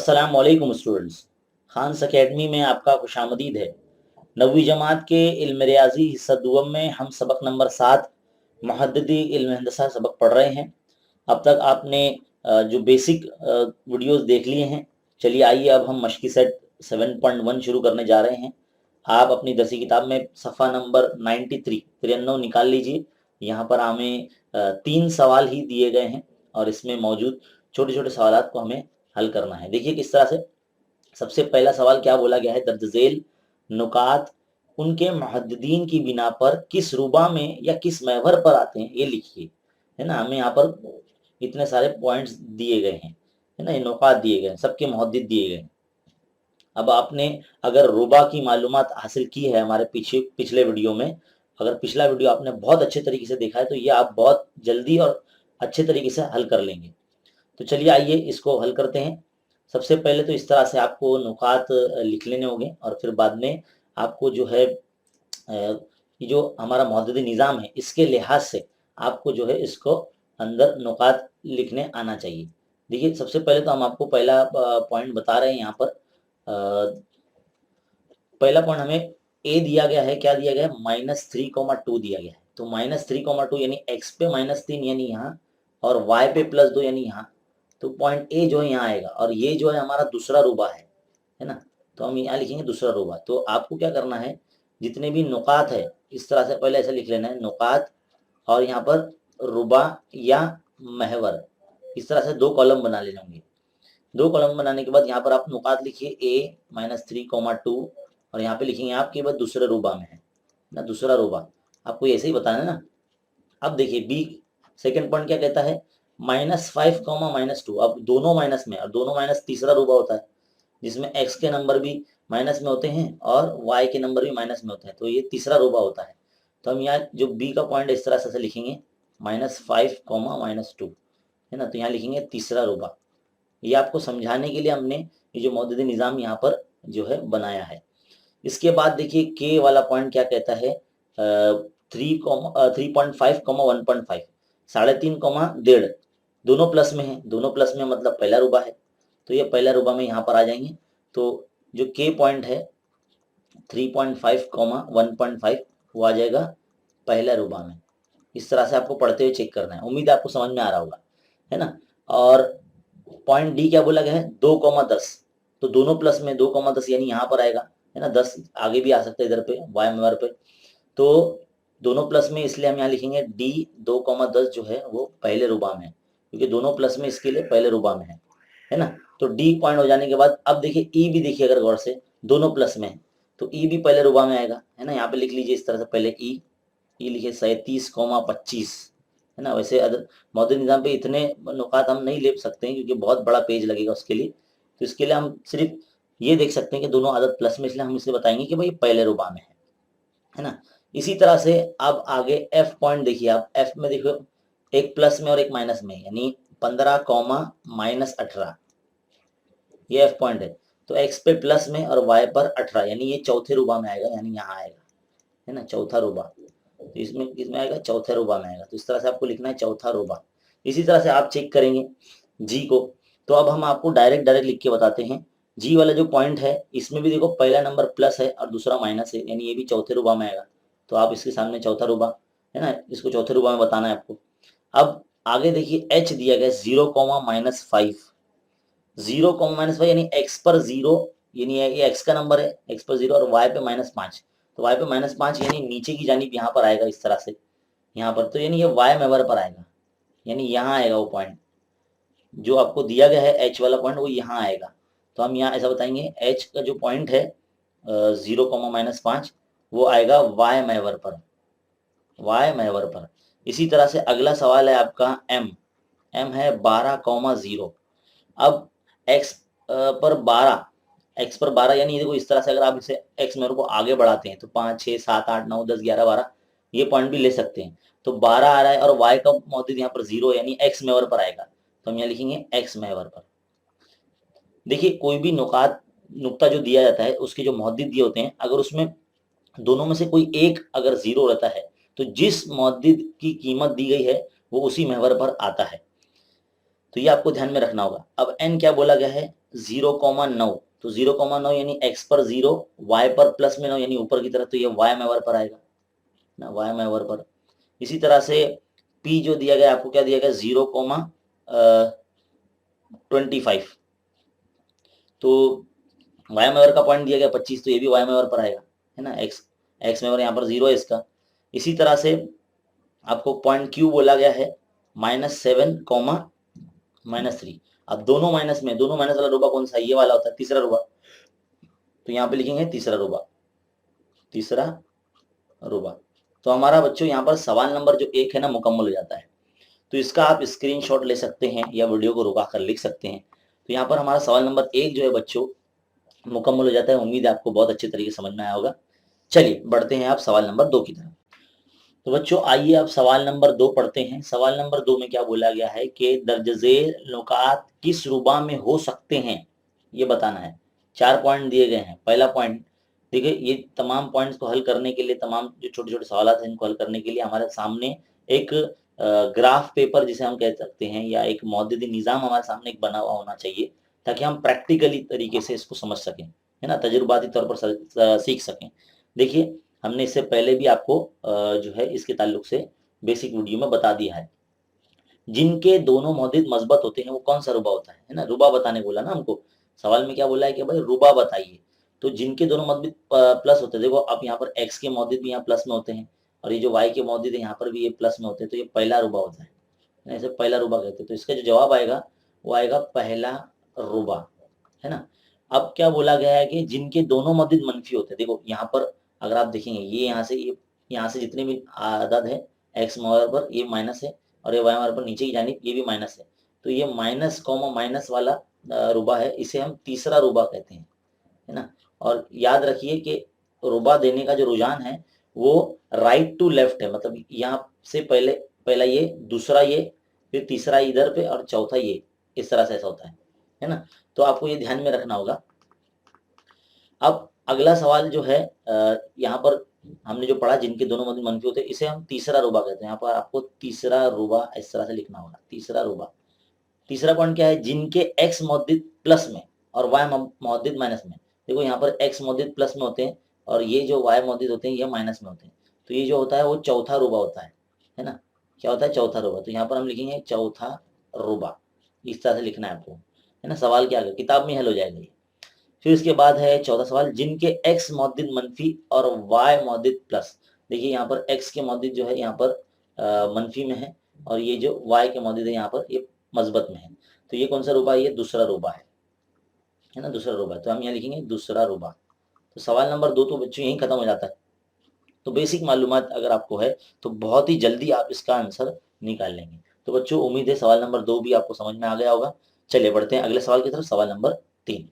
अस्सलाम वालेकुम students. Khans academy में आपका खुशामदीद है। 9वीं जमात के इल्म रियाजी हिस्सा दुवम में हम सबक नंबर 7 मुहद्दिदी इल्म हंदसा सबक पढ़ रहे हैं। अब तक आपने जो बेसिक वीडियोस देख लिए हैं। चलिए आइए अब हम मशकी सेट 7.1 शुरू करने जा रहे हैं। आप अपनी दरसी किताब में सफ़ा नंबर 93 निकाल लीजिए। यहाँ पर हमें 3 सवाल ही दिए गए हैं और इसमें मौजूद छोटे छोटे सवालात को हमें हल करना है। देखिए किस तरह से। सबसे पहला सवाल क्या बोला गया है, दर्ज झेल नुकात उनके मुहद्दिदीन की बिना पर किस रुबा में या किस महवर पर आते हैं, ये लिखिए। है ना, हमें यहाँ पर इतने सारे पॉइंट्स दिए गए हैं, है ना, ये नुकात दिए गए हैं, सबके मुहद्दिद दिए गए हैं। अब आपने अगर रुबा की मालूमात हासिल की है हमारे पिछले वीडियो में, अगर पिछला वीडियो आपने बहुत अच्छे तरीके से देखा है तो ये आप बहुत जल्दी और अच्छे तरीके से हल कर लेंगे। तो चलिए आइए इसको हल करते हैं। सबसे पहले तो इस तरह से आपको नुकात लिख लेने होंगे और फिर बाद में आपको जो है ये जो हमारा मुहद्दिदी निज़ाम है इसके लिहाज से आपको जो है इसको अंदर नुकात लिखने आना चाहिए। देखिए सबसे पहले तो हम आपको पहला पॉइंट बता रहे हैं। यहाँ पर पहला पॉइंट हमें ए दिया गया है, क्या दिया गया है, -3,2 दिया गया है। तो -3,2 यानी x पे -3 यानी यहाँ, और y पे +2 यानी यहाँ। तो पॉइंट ए जो है यहाँ आएगा और ये जो है हमारा दूसरा रुबा है ना। तो हम यहाँ लिखेंगे दूसरा रुबा। तो आपको क्या करना है, जितने भी नुकात है इस तरह से पहले ऐसे लिख लेना है, नुकात और यहाँ पर रुबा या महवर, इस तरह से 2 कॉलम बना लेने होंगे। 2 कॉलम बनाने के बाद यहाँ पर आप नुकात लिखिए a -3,2 और यहाँ पे लिखेंगे आप कि बस दूसरे रुबा में है ना, दूसरा रुबा आपको ऐसे ही बताना है ना। अब देखिए बी सेकंड पॉइंट क्या कहता है, -5, -2। अब दोनों माइनस में, और दोनों माइनस तीसरा रुबा होता है जिसमें x के नंबर भी माइनस में होते हैं और y के नंबर भी माइनस में होते हैं, तो ये तीसरा रुबा होता है। तो हम यहाँ जो b का पॉइंट इस तरह से लिखेंगे -5, -2, है ना। तो यहाँ लिखेंगे तीसरा रुबा। ये आपको समझाने के लिए हमने ये जो मुहद्दिदी निज़ाम यहाँ पर जो है बनाया है। इसके बाद देखिए के वाला पॉइंट क्या कहता है, 3.5, 1.5, 3.5, 1.5 दोनों प्लस में है। दोनों प्लस में मतलब पहला रुबा है, तो ये पहला रुबा में यहाँ पर आ जाएंगे। तो जो के पॉइंट है 3.5, 1.5 वो आ जाएगा पहला रुबा में। इस तरह से आपको पढ़ते हुए चेक करना है। उम्मीद है आपको समझ में आ रहा होगा, है ना। और पॉइंट डी क्या बोला गया है, 2,10। तो दोनों प्लस में 2,10 यानी यहाँ पर आएगा, है ना। 10 आगे भी आ सकता है इधर पे वाई मेवर पे। तो दोनों प्लस में इसलिए हम यहाँ लिखेंगे डी 2,10 जो है वो पहले रुबा में है, क्योंकि दोनों प्लस में इसके लिए पहले रुबा में है ना। तो डी पॉइंट हो जाने के बाद अब देखिए ई भी देखिए, अगर गौर से दोनों प्लस में है तो ई भी पहले रुबा में आएगा, है ना। यहाँ पे लिख लीजिए इस तरह से, पहले ई लिखे 37,25, है ना। वैसे अदर मौजूद निज़ाम पे इतने नुकात हम नहीं ले सकते हैं क्योंकि बहुत बड़ा पेज लगेगा उसके लिए। तो इसके लिए हम सिर्फ ये देख सकते हैं कि दोनों आदत प्लस में, इसलिए हम इसे बताएंगे कि भाई पहले रुबा में है ना। इसी तरह से अब आगे एफ पॉइंट देखिए आप, एफ में देखो एक प्लस में और एक माइनस में, यानी 15, -18, ये एफ पॉइंट है। तो एक्स पे प्लस में और वाई पर 18, यानी ये चौथे रुबा में आएगा, यानी यहाँ आएगा, है ना, चौथा रुबा। तो इसमें किसमें आएगा, चौथे रुबा में आएगा। तो इस तरह से आपको लिखना है चौथा रुबा। इसी तरह से आप चेक करेंगे जी को। तो अब हम आपको डायरेक्ट लिख के बताते हैं। जी वाला जो पॉइंट है इसमें भी देखो पहला नंबर प्लस है और दूसरा माइनस है, यानी ये भी चौथे रुबा में आएगा। तो आप इसके सामने चौथा रुबा, है ना, इसको चौथे रुबा में बताना है आपको। अब आगे देखिए एच दिया गया 0, -5, 0, -5 यानी एक्स पर 0, यानी ये एक्स का नंबर है, एक्स पर 0 और वाई पे -5। तो वाई पे -5 यानी नीचे की जानिब यहाँ पर आएगा इस तरह से, यहाँ पर। तो यानी ये वाई मेवर पर आएगा, यानी यहाँ आएगा वो पॉइंट जो आपको दिया गया है, एच वाला पॉइंट वो यहाँ आएगा। तो हम यहाँ ऐसा बताएंगे एच का जो पॉइंट है 0, -5 वो आएगा वाई मेवर पर, वाई मेवर पर। इसी तरह से अगला सवाल है आपका एम है 12,0। अब x पर 12, x पर 12 यानी देखो इस तरह से अगर आप इसे x मेवर को आगे बढ़ाते हैं तो 5, 6, 7, 8, 9, 10, 11, 12 ये पॉइंट भी ले सकते हैं। तो 12 आ रहा है और y का मौजूद यहाँ पर 0, यानी x मेवर पर आएगा। तो हम यहाँ लिखेंगे x मेवर पर। देखिए कोई भी नुक्ता जो दिया जाता है उसके जो मुहद्दिद दिए होते हैं, अगर उसमें दोनों में से कोई एक अगर 0 रहता है तो जिस मुहद्दिद की कीमत दी गई है वो उसी महवर पर आता है। तो ये आपको ध्यान में रखना होगा। अब n क्या बोला गया है 0,9, तो 0,9 यानी x पर 0, y पर प्लस में 9 यानी ऊपर की तरफ, तो ये y मैवर पर आएगा ना, y मैवर पर। इसी तरह से p जो दिया गया आपको क्या दिया गया 0,25, तो y मैवर का पॉइंट दिया गया 25, तो ये भी y मैवर पर आएगा है ना, x मैवर यहाँ पर 0 है इसका। इसी तरह से आपको पॉइंट q बोला गया है -7, -3। अब दोनों माइनस वाला रूबा कौन सा, ये वाला होता है तीसरा रूबा, तो यहाँ पे लिखेंगे तीसरा रूबा। तो हमारा बच्चों यहाँ पर सवाल नंबर जो 1 है ना मुकम्मल हो जाता है। तो इसका आप स्क्रीनशॉट ले सकते हैं या वीडियो को रुका कर लिख सकते हैं। तो यहाँ पर हमारा सवाल नंबर 1 जो है बच्चों मुकम्मल हो जाता है। उम्मीद है आपको बहुत अच्छे तरीके से समझ में आया होगा। चलिए बढ़ते हैं आप सवाल नंबर 2 की तरफ। तो बच्चों आइए अब सवाल नंबर 2 पढ़ते हैं। सवाल नंबर 2 में क्या बोला गया है कि दर्ज-ए-झेल नुकात किस रुबा में हो सकते हैं, ये बताना है। 4 पॉइंट दिए गए हैं। पहला पॉइंट देखिए, ये तमाम पॉइंट्स को हल करने के लिए, तमाम जो छोटे-छोटे सवालात हैं इनको हल करने के लिए हमारे सामने एक ग्राफ पेपर जिसे हम कह सकते हैं या एक मौजूदी निज़ाम हमारे सामने एक बना हुआ होना चाहिए, ताकि हम प्रैक्टिकली तरीके से इसको समझ सकें, है ना, तजुर्बाती तौर पर सीख सकें। देखिए हमने इससे पहले भी आपको जो है इसके ताल्लुक से बेसिक वीडियो में बता दिया है। जिनके दोनों मौजूद मस्बत होते हैं वो कौन सा रुबा होता है ना, रुबा बताने बोला ना हमको। सवाल में क्या बोला है कि भाई रुबा बताइए। तो जिनके दोनों मौजूद प्लस होते हैं, देखो अब यहाँ पर x के मौजूद भी यहाँ प्लस में होते हैं और ये जो y के मौजूद है यहाँ पर भी ये प्लस में होते हैं, तो ये पहला रुबा होता है, ऐसे पहला रुबा कहते हैं। तो इसका जो जवाब आएगा वो आएगा पहला रुबा, है ना। अब क्या बोला गया है कि जिनके दोनों मौजूद मनफी होते हैं, देखो यहाँ पर अगर आप देखेंगे ये यहाँ से जितने भी आदद है x मावर पर ये माइनस है और ये y मावर पर नीचे की जानिब ये भी माइनस है, तो ये माइनस कॉमा माइनस वाला रुबा है, इसे हम तीसरा रुबा कहते हैं, है ना। और याद रखिए कि रुबा देने का जो रुझान है वो राइट टू लेफ्ट है, मतलब यहाँ से पहला ये, दूसरा ये, फिर तीसरा इधर पे और चौथा ये, इस तरह से ऐसा होता है ना। तो आपको ये ध्यान में रखना होगा। अब अगला सवाल जो है यहाँ पर हमने जो पढ़ा जिनके दोनों मौजूद मनफी होते हैं इसे हम तीसरा रुबा कहते हैं। यहाँ पर आपको तीसरा रुबा इस तरह से लिखना होगा, तीसरा रुबा। तीसरा पॉइंट क्या है, जिनके x मौजूद प्लस में और y मौजूद माइनस में। देखो यहाँ पर x मौजूद प्लस में होते हैं और ये जो y मौजूद होते हैं ये माइनस में होते हैं, तो ये जो होता है वो चौथा रुबा होता है ना। क्या होता है, चौथा रुबा। तो यहाँ पर हम लिखेंगे चौथा रुबा, इस तरह से लिखना है आपको, है ना। सवाल क्या आगे किताब में हल हो जाएगा ये। फिर इसके बाद है चौथा सवाल, जिनके x मौजूद मनफी और y मौजूद प्लस। देखिए यहाँ पर x के मौजूद जो है यहाँ पर मनफी में है और ये जो y के मौजूद है यहाँ पर ये मस्बत में है, तो ये कौन सा रुबा है, ये दूसरा रुबा है ना, दूसरा रुबा। तो हम यहाँ लिखेंगे दूसरा रुबा। तो सवाल नंबर 2 तो बच्चों यहीं खत्म हो जाता है। तो बेसिक मालूमात अगर आपको है तो बहुत ही जल्दी आप इसका आंसर निकाल लेंगे। तो बच्चों उम्मीद है सवाल नंबर 2 भी आपको समझ में आ गया होगा। चलिए बढ़ते हैं अगले सवाल की तरफ, सवाल नंबर 3।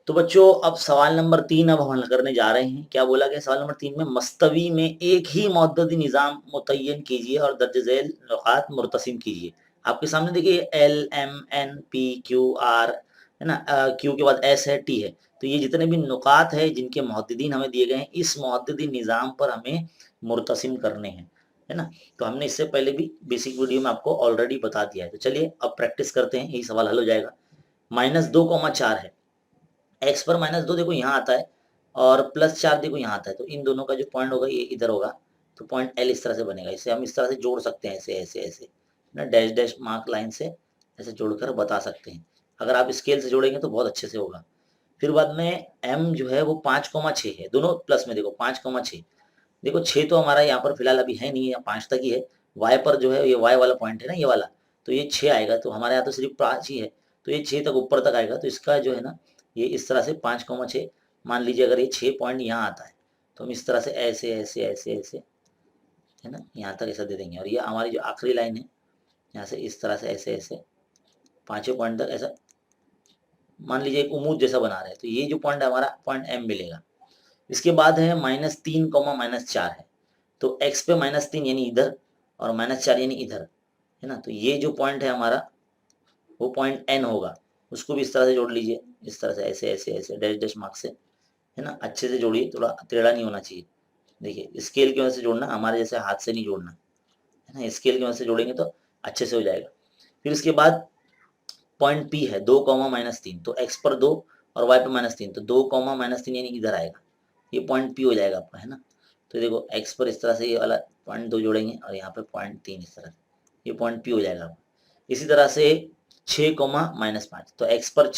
तो बच्चों अब सवाल नंबर 3 अब हम हल करने जा रहे हैं। क्या बोला गया सवाल नंबर 3 में, मस्तवी में एक ही मौददी निज़ाम मुतय्यन कीजिए और दर्ज झेल नुकात मुर्तसिम कीजिए। आपके सामने देखिए LMNPQR है ना, Q के बाद S है, T है, तो ये जितने भी नुकात है जिनके मुहद्दिदीन हमें दिए गए हैं इस मुहद्दिदी निज़ाम पर हमें मुर्तसिम करने हैं, है ना। तो हमने इससे पहले भी बेसिक वीडियो में आपको ऑलरेडी बता दिया है। तो चलिए अब प्रैक्टिस करते हैं, यही सवाल हल हो जाएगा। -2,4 है, x पर -2 देखो यहाँ आता है और +4 देखो यहाँ आता है, तो इन दोनों का जो पॉइंट होगा ये इधर होगा, तो पॉइंट L इस तरह से बनेगा। इसे हम इस तरह से जोड़ सकते हैं, ऐसे ऐसे ऐसे ना, डैश डैश मार्क लाइन से ऐसे जोड़कर बता सकते हैं। अगर आप स्केल से जोड़ेंगे तो बहुत अच्छे से होगा। फिर बाद में m जो है वो 5,6 है, दोनों प्लस में देखो 5,6। देखो 6 तो हमारा यहाँ पर फिलहाल अभी है नहीं, 5 तक ही है। y पर जो है ये y वाला पॉइंट है ना, ये वाला, तो ये 6 आएगा, तो हमारे यहाँ तो सिर्फ 5 ही है, तो ये 6 तक ऊपर तक आएगा। तो इसका जो है ना ये इस तरह से 5,6 मान लीजिए। अगर ये 6 पॉइंट यहाँ आता है तो हम इस तरह से ऐसे ऐसे ऐसे ऐसे, है ना, यहाँ तक ऐसा दे देंगे। और ये हमारी जो आखिरी लाइन है यहाँ से इस तरह से ऐसे ऐसे 5 पॉइंट तक ऐसा मान लीजिए एक उम्मीद जैसा बना रहे हैं। तो ये जो पॉइंट है हमारा पॉइंट M मिलेगा। इसके बाद है -3, -4 है, तो x पे -3 यानी इधर और -4 यानी इधर, है ना। तो ये जो पॉइंट है हमारा वो पॉइंट N होगा, उसको भी इस तरह से जोड़ लीजिए, इस तरह से ऐसे ऐसे ऐसे डैश डैश मार्क से, है ना। अच्छे से जोड़िए, थोड़ा टेढ़ा नहीं होना चाहिए। देखिए स्केल की वजह से जोड़ना, हमारे जैसे हाथ से नहीं जोड़ना, है ना। स्केल की वजह से जोड़ेंगे तो अच्छे से हो जाएगा। फिर इसके बाद पॉइंट पी है 2 -3, तो एक्स पर 2 और वाई पर -3, तो 2 -3 यानी इधर आएगा, ये पॉइंट पी हो जाएगा आपका, है ना। तो देखो एक्स पर इस तरह से ये वाला पॉइंट 2 जोड़ेंगे और यहाँ पे पॉइंट 3 इस तरह से, ये पॉइंट पी हो जाएगा आपका। इसी तरह से 6 -5, तो एक्स पर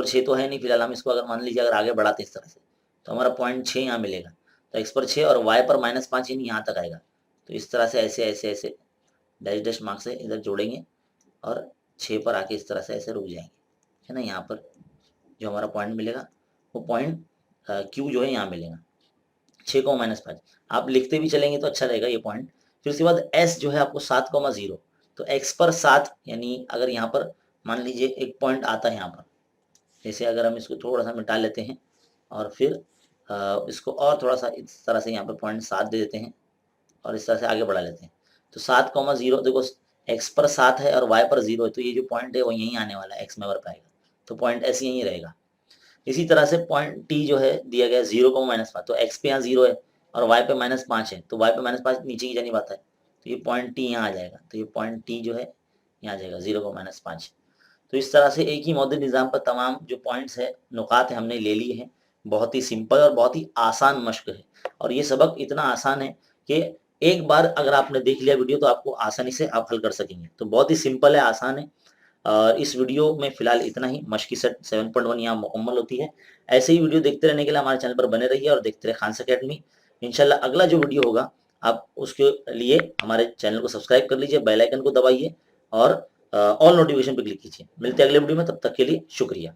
6 तो है नहीं फिलहाल, हम इसको अगर मान लीजिए अगर आगे बढ़ाते इस तरह से, तो हमारा पॉइंट 6 यहाँ मिलेगा, तो एक्स पर 6 और वाई पर -5 यानी यहाँ तक आएगा। तो इस तरह से ऐसे ऐसे ऐसे डैश डैश मार्क से इधर जोड़ेंगे और 6 पर आके इस तरह से ऐसे रुक जाएंगे, है ना। यहाँ पर जो हमारा पॉइंट मिलेगा वो पॉइंट क्यू जो है यहाँ मिलेगा 6 -5। आप लिखते भी चलेंगे तो अच्छा रहेगा ये पॉइंट। फिर उसके बाद एस जो है आपको 7,0, तो एक्स पर 7 यानी अगर यहाँ पर मान लीजिए एक पॉइंट आता है यहाँ पर, जैसे अगर हम इसको थोड़ा सा मिटा लेते हैं और फिर इसको और थोड़ा सा इस तरह से यहाँ पर पॉइंट 7 दे देते हैं और इस तरह से आगे बढ़ा लेते हैं, तो 7,0 देखो एक्स पर 7 है और वाई पर 0 है, तो ये जो पॉइंट है वो यहीं आने वाला है, एक्स में वर्क आएगा, तो पॉइंट ऐसे यहीं रहेगा। इसी तरह से पॉइंट टी जो है दिया गया 0, -5, तो एक्स पे यहाँ 0 है और वाई पे -5 है, तो वाई पे -5 नीचे की जानी बात है, तो ये पॉइंट टी यहाँ आ जाएगा, तो ये पॉइंट टी जो है यहाँ आ जाएगा 0, -5। तो इस तरह से एक ही मौजूद निज़ाम पर तमाम जो पॉइंट्स है, नुकात है, हमने ले लिए हैं। बहुत ही सिंपल और बहुत ही आसान मश्क है, और ये सबक इतना आसान है कि एक बार अगर आपने देख लिया वीडियो तो आपको आसानी से आप हल कर सकेंगे। तो बहुत ही सिंपल है, आसान है। इस वीडियो में फिलहाल इतना ही। मश्क की सेट 7.1 यहाँ मुकम्मल होती है। ऐसे ही वीडियो देखते रहने के लिए हमारे चैनल पर बने रहिए और देखते रहे खान्स अकेडमी। इंशाल्लाह अगला जो वीडियो होगा आप उसके लिए हमारे चैनल को सब्सक्राइब कर लीजिए, बेल आइकन को दबाइए और ऑल नोटिफिकेशन पर क्लिक कीजिए। मिलते हैं अगले वीडियो में, तब तक के लिए शुक्रिया।